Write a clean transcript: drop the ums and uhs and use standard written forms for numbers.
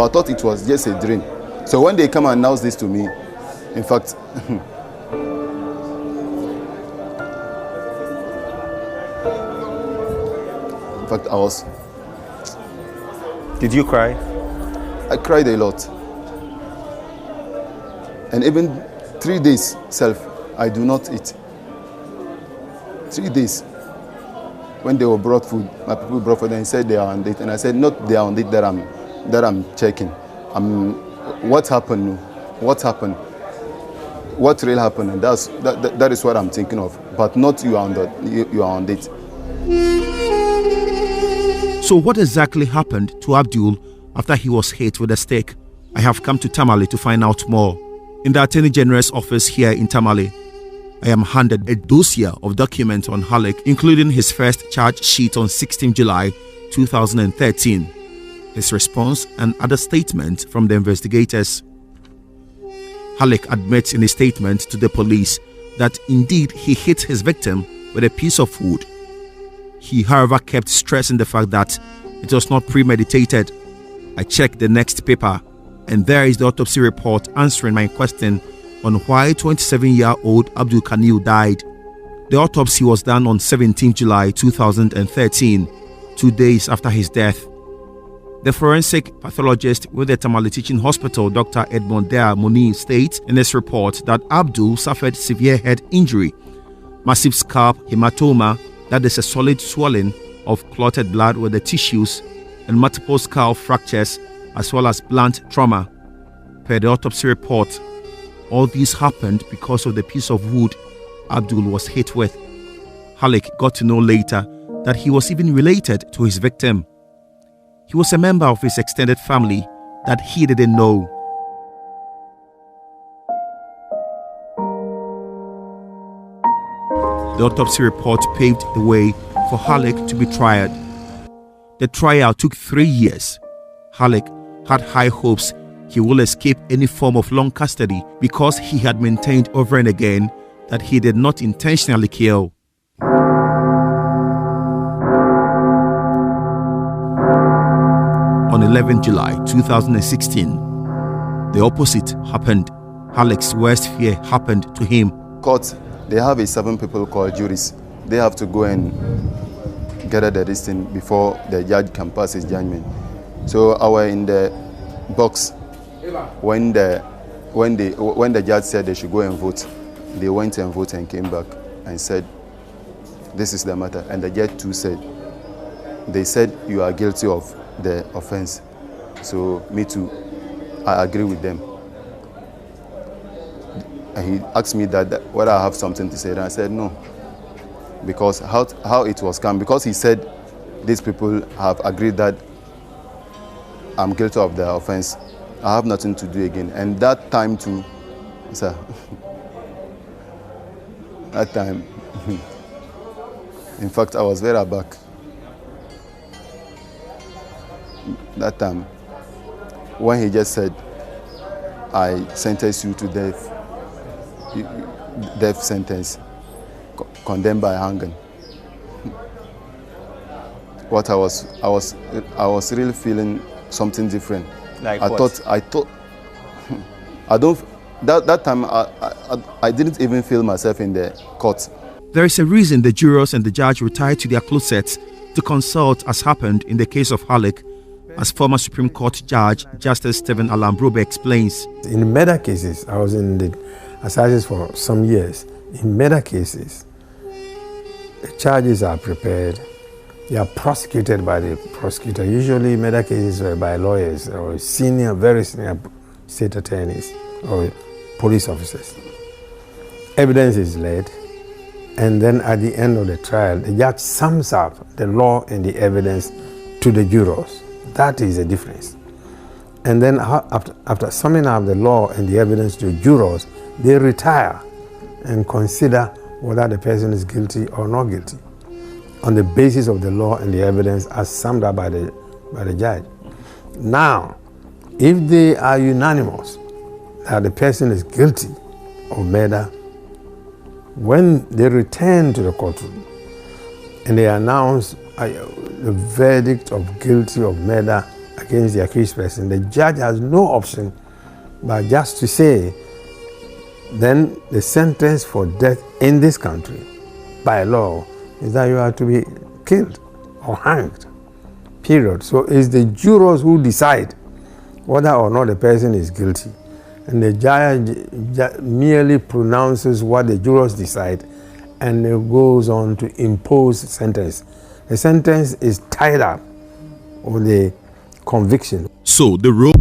I thought it was just a dream. So when they come and announce this to me, in fact, I was... Did you cry? I cried a lot. And even 3 days self, I do not eat. 3 days. When they were brought food, my people brought food and said they are on date. And I said, not they are on date that I'm checking. What happened? What happened? What really happened? And that is what I'm thinking of. But not you are on date. So what exactly happened to Abdul after he was hit with a stick? I have come to Tamale to find out more. In the Attorney General's office here in Tamale, I am handed a dossier of documents on Halik, including his first charge sheet on 16 July 2013, his response and other statements from the investigators. Halik admits in a statement to the police that indeed he hit his victim with a piece of wood. He, however, kept stressing the fact that it was not premeditated. I checked the next paper, and there is the autopsy report answering my question on why 27-year-old Abdul Kanil died. The autopsy was done on 17 July 2013, 2 days after his death. The forensic pathologist with the Tamale Teaching Hospital, Dr. Edmond Dea Moni, states in his report that Abdul suffered severe head injury, massive scalp hematoma, that is a solid swelling of clotted blood with the tissues, and multiple skull fractures, as well as blunt trauma. Per the autopsy report, all these happened because of the piece of wood Abdul was hit with. Halik got to know later that he was even related to his victim. He was a member of his extended family that he didn't know. The autopsy report paved the way for Halik to be tried. The trial took 3 years. Halik had high hopes he will escape any form of long custody because he had maintained over and again that he did not intentionally kill. On 11 July 2016, the opposite happened. Halik's worst fear happened to him. Court, they have a 7 people called juries. They have to go and gather the listing before the judge can pass his judgment. So I was in the box when the judge said they should go and vote. They went and voted and came back and said, this is the matter. And the judge too said, they said you are guilty of the offense. So me too, I agree with them. And he asked me that whether I have something to say. And I said no, because how it was come, because he said these people have agreed that I'm guilty of the offense. I have nothing to do again. And that time too, sir, that time, in fact, I was very aback. That time, when he just said, I sentence you to death sentence, condemned by hanging. What I was really feeling something different. Like I what? thought, that time I didn't even feel myself in the court. There is a reason the jurors and the judge retired to their closets to consult, as happened in the case of Halik, as former Supreme Court Judge Justice Stephen Alambrobe explains. In murder cases, I was in the assizes for some years. In murder cases, the charges are prepared. They are prosecuted by the prosecutor. Usually murder cases are by lawyers or very senior state attorneys or police officers. Evidence is laid, and then at the end of the trial, the judge sums up the law and the evidence to the jurors. That is the difference. And then after summing up the law and the evidence to jurors, they retire and consider whether the person is guilty or not guilty on the basis of the law and the evidence as summed up by the judge. Now, if they are unanimous that the person is guilty of murder, when they return to the courtroom and they announce the verdict of guilty of murder against the accused person, the judge has no option but just to say, then the sentence for death in this country, by law, is that you are to be killed or hanged, period. So it's the jurors who decide whether or not the person is guilty. And the judge merely pronounces what the jurors decide, and it goes on to impose sentence. The sentence is tied up with the conviction. So the role